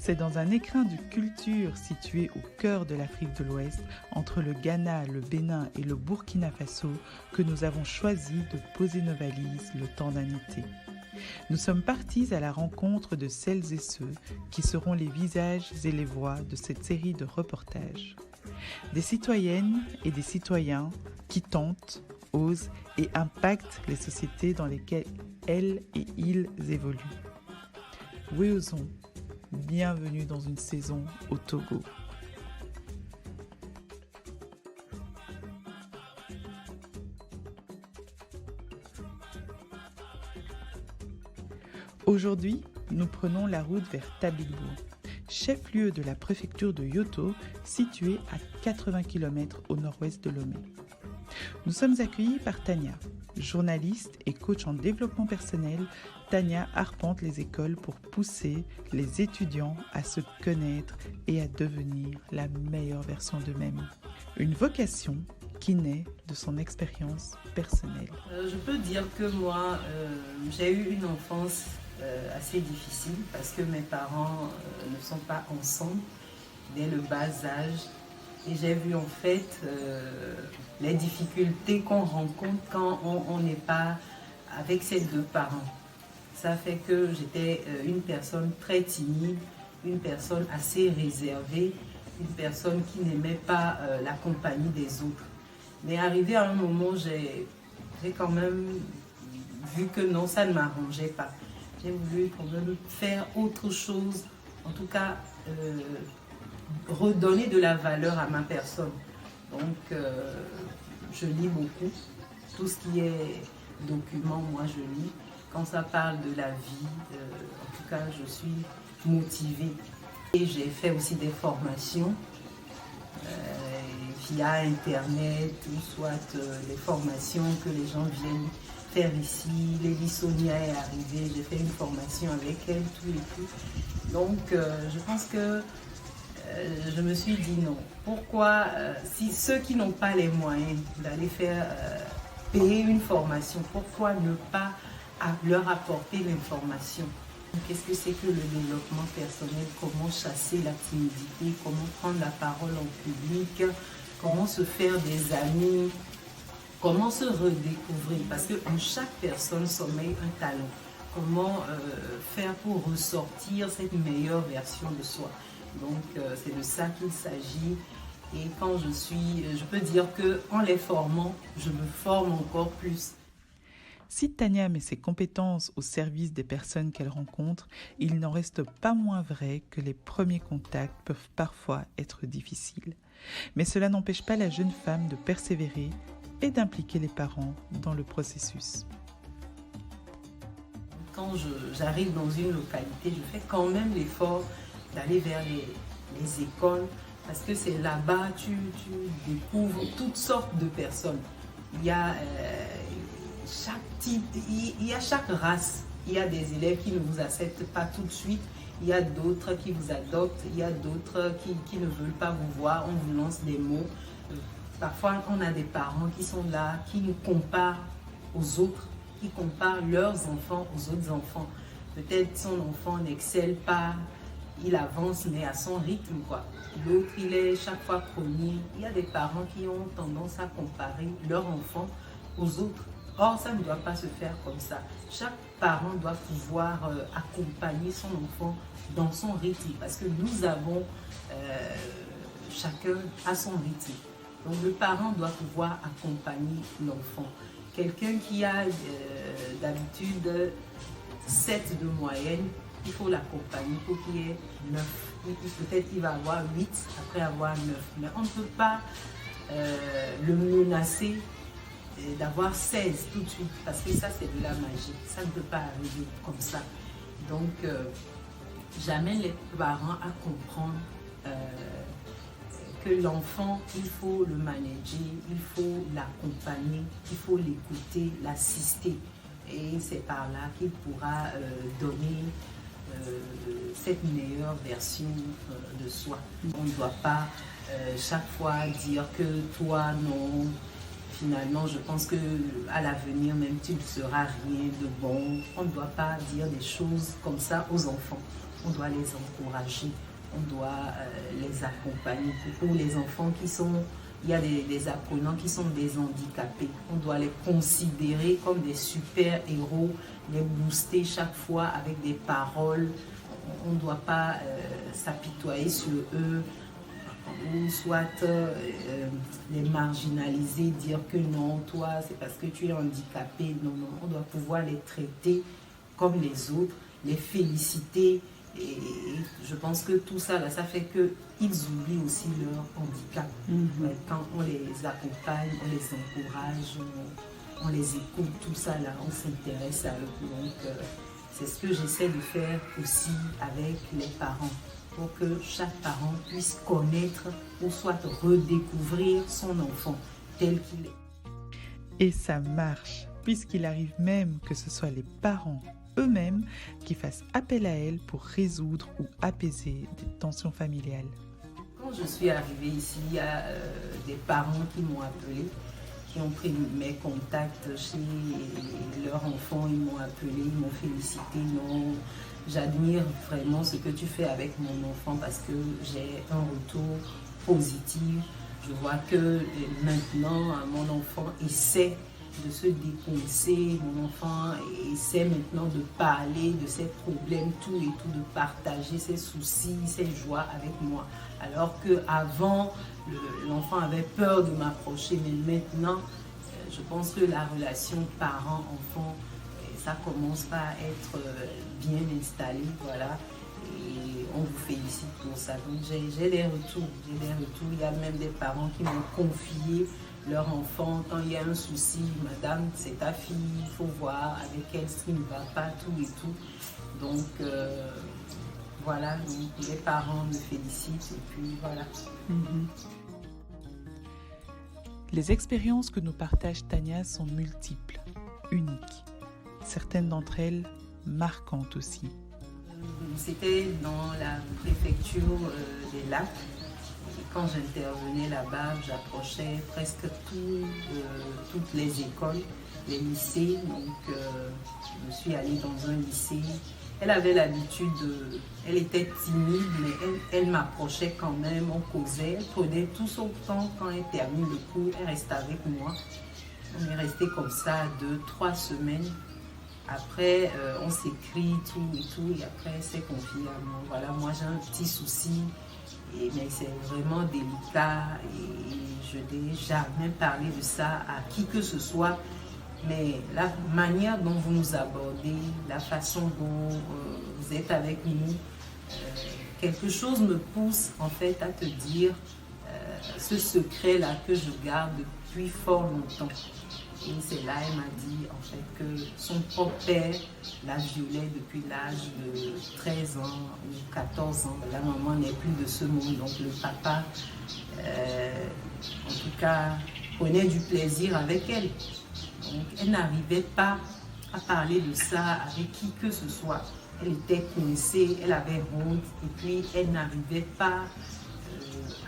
C'est dans un écrin de culture situé au cœur de l'Afrique de l'Ouest, entre le Ghana, le Bénin et le Burkina Faso, que nous avons choisi de poser nos valises le temps d'un été. Nous sommes partis à la rencontre de celles et ceux qui seront les visages et les voix de cette série de reportages. Des citoyennes et des citoyens qui tentent, osent et impactent les sociétés dans lesquelles elles et ils évoluent. Weozon, bienvenue dans une saison au Togo. Aujourd'hui, nous prenons la route vers Tabigbo, chef-lieu de la préfecture de Yoto, située à 80 km au nord-ouest de Lomé. Nous sommes accueillis par Tania. Journaliste et coach en développement personnel, Tania arpente les écoles pour pousser les étudiants à se connaître et à devenir la meilleure version d'eux-mêmes. Une vocation qui naît de son expérience personnelle. Je peux dire que moi, j'ai eu une enfance assez difficile parce que mes parents ne sont pas ensemble dès le bas âge. Et j'ai vu en fait les difficultés qu'on rencontre quand on n'est pas avec ses deux parents. Ça fait que j'étais une personne très timide, une personne assez réservée, une personne qui n'aimait pas la compagnie des autres. Mais arrivé à un moment, j'ai quand même vu que non, ça ne m'arrangeait pas. J'ai voulu quand même faire autre chose, en tout cas redonner de la valeur à ma personne. Donc, je lis beaucoup. Tout ce qui est document, moi, je lis. Quand ça parle de la vie, en tout cas, je suis motivée. Et j'ai fait aussi des formations via Internet, ou soit des formations que les gens viennent faire ici. Lady Sonia est arrivée, j'ai fait une formation avec elle, tout et tout. Donc, je pense que je me suis dit non. Pourquoi, si ceux qui n'ont pas les moyens d'aller faire payer une formation, pourquoi ne pas leur apporter l'information? Qu'est-ce que c'est que le développement personnel? Comment chasser la timidité? Comment prendre la parole en public? Comment se faire des amis? Comment se redécouvrir? Parce qu'en chaque personne sommeille un talent. Comment faire pour ressortir cette meilleure version de soi? Donc, c'est de ça qu'il s'agit. Et quand je peux dire qu'en les formant, je me forme encore plus. Si Tania met ses compétences au service des personnes qu'elle rencontre, il n'en reste pas moins vrai que les premiers contacts peuvent parfois être difficiles. Mais cela n'empêche pas la jeune femme de persévérer et d'impliquer les parents dans le processus. Quand j'arrive dans une localité, je fais quand même l'effort d'aller vers les écoles, parce que c'est là-bas que tu découvres toutes sortes de personnes. Il y a chaque type, il y a chaque race. Il y a des élèves qui ne vous acceptent pas tout de suite, il y a d'autres qui vous adoptent, il y a d'autres qui ne veulent pas vous voir, on vous lance des mots. Parfois, on a des parents qui sont là, qui nous comparent aux autres, qui comparent leurs enfants aux autres enfants. Peut-être son enfant n'excelle pas, il avance mais à son rythme, quoi. L'autre, il est chaque fois premier. Il y a des parents qui ont tendance à comparer leur enfant aux autres. Or, ça ne doit pas se faire comme ça. Chaque parent doit pouvoir accompagner son enfant dans son rythme, parce que nous avons chacun à son rythme. Donc, le parent doit pouvoir accompagner l'enfant. Quelqu'un qui a d'habitude 7 de moyenne, il faut l'accompagner pour qu'il y ait 9. Peut-être qu'il va avoir 8 après avoir 9. Mais on ne peut pas le menacer d'avoir 16 tout de suite, parce que ça, c'est de la magie. Ça ne peut pas arriver comme ça. Donc, j'amène les parents à comprendre que l'enfant, il faut le manager, il faut l'accompagner, il faut l'écouter, l'assister. Et c'est par là qu'il pourra donner cette meilleure version de soi. On ne doit pas chaque fois dire que toi, non, finalement, je pense qu'à l'avenir, même tu ne seras rien de bon. On ne doit pas dire des choses comme ça aux enfants. on doit les encourager, on doit les accompagner. Pour les enfants il y a des apprenants qui sont des handicapés. On doit les considérer comme des super-héros, les booster chaque fois avec des paroles. On ne doit pas s'apitoyer sur eux ou soit les marginaliser, dire que non, toi, c'est parce que tu es handicapé. Non, non, on doit pouvoir les traiter comme les autres, les féliciter. Et je pense que tout ça, là, ça fait qu'ils oublient aussi leur handicap. Quand on les accompagne, on les encourage, on les écoute, tout ça, là, on s'intéresse à eux. Donc, c'est ce que j'essaie de faire aussi avec les parents, pour que chaque parent puisse connaître ou soit redécouvrir son enfant tel qu'il est. Et ça marche, puisqu'il arrive même que ce soit les parents eux-mêmes qui fassent appel à elle pour résoudre ou apaiser des tensions familiales. Quand je suis arrivée ici, il y a des parents qui m'ont appelé, qui ont pris mes contacts chez leurs enfants, ils m'ont appelé, ils m'ont félicité. Non, j'admire vraiment ce que tu fais avec mon enfant parce que j'ai un retour positif. Je vois que maintenant, mon enfant essaie de se décoincer, mon enfant essaie maintenant de parler de ses problèmes, tout et tout, de partager ses soucis, ses joies avec moi. Alors qu'avant, l'enfant avait peur de m'approcher, mais maintenant, je pense que la relation parent-enfant, ça commence à être bien installé, voilà. Et on vous félicite pour ça. Donc j'ai des retours, Il y a même des parents qui m'ont confié leur enfant, quand il y a un souci, madame, c'est ta fille, il faut voir avec elle ce qui ne va pas, tout et tout. Donc voilà, donc les parents me félicitent et puis voilà. Les expériences que nous partage Tania sont multiples, uniques. Certaines d'entre elles marquantes aussi. C'était dans la préfecture des Lacs. Et quand j'intervenais là-bas, j'approchais presque toutes les écoles, les lycées. Donc, je me suis allée dans un lycée. Elle avait l'habitude, elle était timide, mais elle m'approchait quand même, on causait. Elle prenait tout son temps quand elle termine le cours, elle restait avec moi. On est resté comme ça 2-3 semaines. Après, on s'écrit tout et tout, et après, elle s'est confiée à moi. Voilà, moi j'ai un petit souci, mais c'est vraiment délicat, et je n'ai jamais parlé de ça à qui que ce soit. Mais la manière dont vous nous abordez, la façon dont vous êtes avec nous, quelque chose me pousse en fait à te dire ce secret-là que je garde depuis fort longtemps. Et c'est là, elle m'a dit en fait que son propre père la violait depuis l'âge de 13 ans ou 14 ans. La maman n'est plus de ce monde, donc le papa, en tout cas, prenait du plaisir avec elle. Donc elle n'arrivait pas à parler de ça avec qui que ce soit. Elle était coincée, elle avait honte et puis elle n'arrivait pas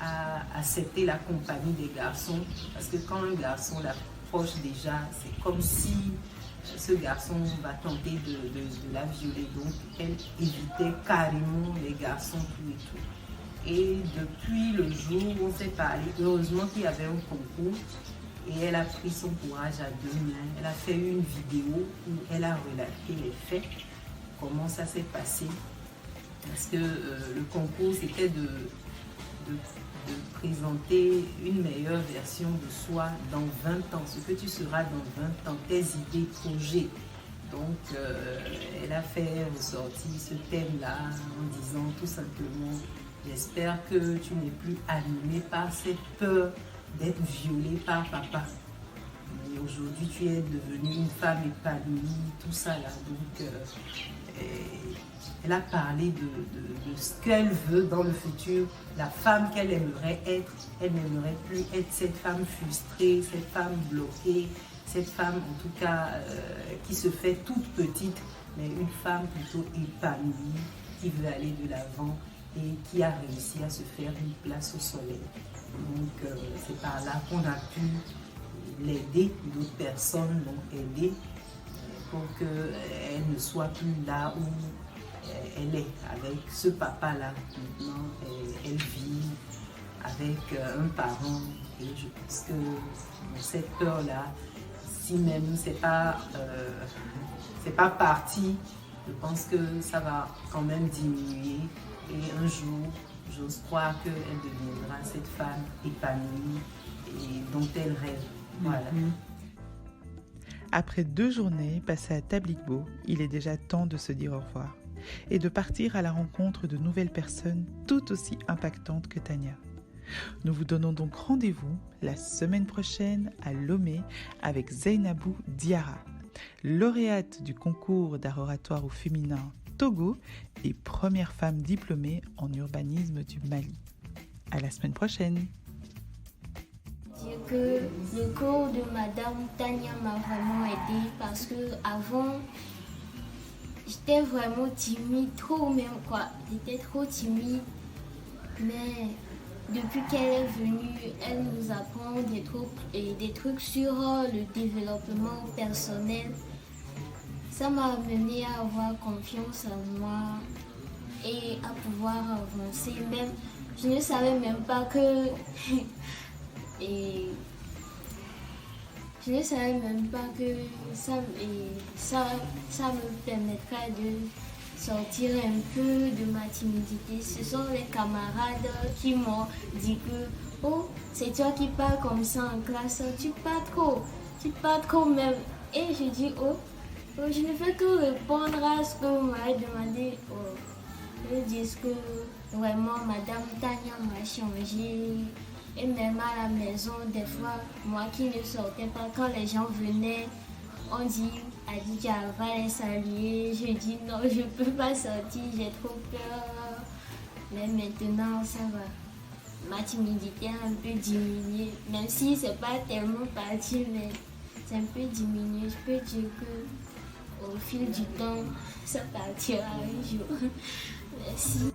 à accepter la compagnie des garçons. Parce que quand un garçon l'approche déjà, c'est comme si ce garçon va tenter de la violer. Donc elle évitait carrément les garçons, tout et tout. Et depuis le jour où on s'est parlé, heureusement qu'il y avait un concours. Et elle a pris son courage à deux mains. Elle a fait une vidéo où elle a relaté les faits, comment ça s'est passé. Parce que le concours, c'était de présenter une meilleure version de soi dans 20 ans, ce que tu seras dans 20 ans, tes idées, projets. Donc, elle a fait ressortir ce thème-là en disant tout simplement, j'espère que tu n'es plus animé par cette peur d'être violée par papa. Et aujourd'hui, tu es devenue une femme épanouie, tout ça là. Donc, elle a parlé de ce qu'elle veut dans le futur, la femme qu'elle aimerait être. Elle n'aimerait plus être cette femme frustrée, cette femme bloquée, cette femme en tout cas qui se fait toute petite, mais une femme plutôt épanouie, qui veut aller de l'avant et qui a réussi à se faire une place au soleil. Donc c'est par là qu'on a pu l'aider, d'autres personnes l'ont aidée pour qu'elle ne soit plus là où elle est avec ce papa-là. Maintenant, elle vit avec un parent. Et je pense que cette peur-là, si même c'est pas parti, je pense que ça va quand même diminuer. Et un jour, j'ose croire qu'elle deviendra cette femme épanouie et dont elle rêve. Voilà. Après 2 journées passées à Tabligbo, il est déjà temps de se dire au revoir et de partir à la rencontre de nouvelles personnes tout aussi impactantes que Tania. Nous vous donnons donc rendez-vous la semaine prochaine à Lomé avec Zainabou Diarra, lauréate du concours d'art oratoire au féminin Togo et première femme diplômée en urbanisme du Mali. À la semaine prochaine. Dire que le cours de Madame Tania m'a vraiment aidé parce que avant j'étais vraiment timide, trop même quoi. J'étais trop timide, mais depuis qu'elle est venue, elle nous apprend des trucs sur le développement personnel. Ça m'a amené à avoir confiance en moi et à pouvoir avancer. Même, je ne savais même pas que et je ne savais même pas que ça me permettrait de sortir un peu de ma timidité. Ce sont les camarades qui m'ont dit que « Oh, c'est toi qui parles comme ça en classe, tu parles trop même. » Et je dis « Oh, je ne fais que répondre à ce que vous m'avez demandé. Oh, je dis que vraiment Madame Tania m'a changé. » Et même à la maison, des fois, moi qui ne sortais pas, quand les gens venaient, on dit Adja va les saluer. Je dis non, je ne peux pas sortir, j'ai trop peur. Mais maintenant, ça va. Ma timidité a un peu diminué, même si ce n'est pas tellement parti, mais c'est un peu diminué. Je peux dire qu'au fil du temps, ça partira un jour. Merci.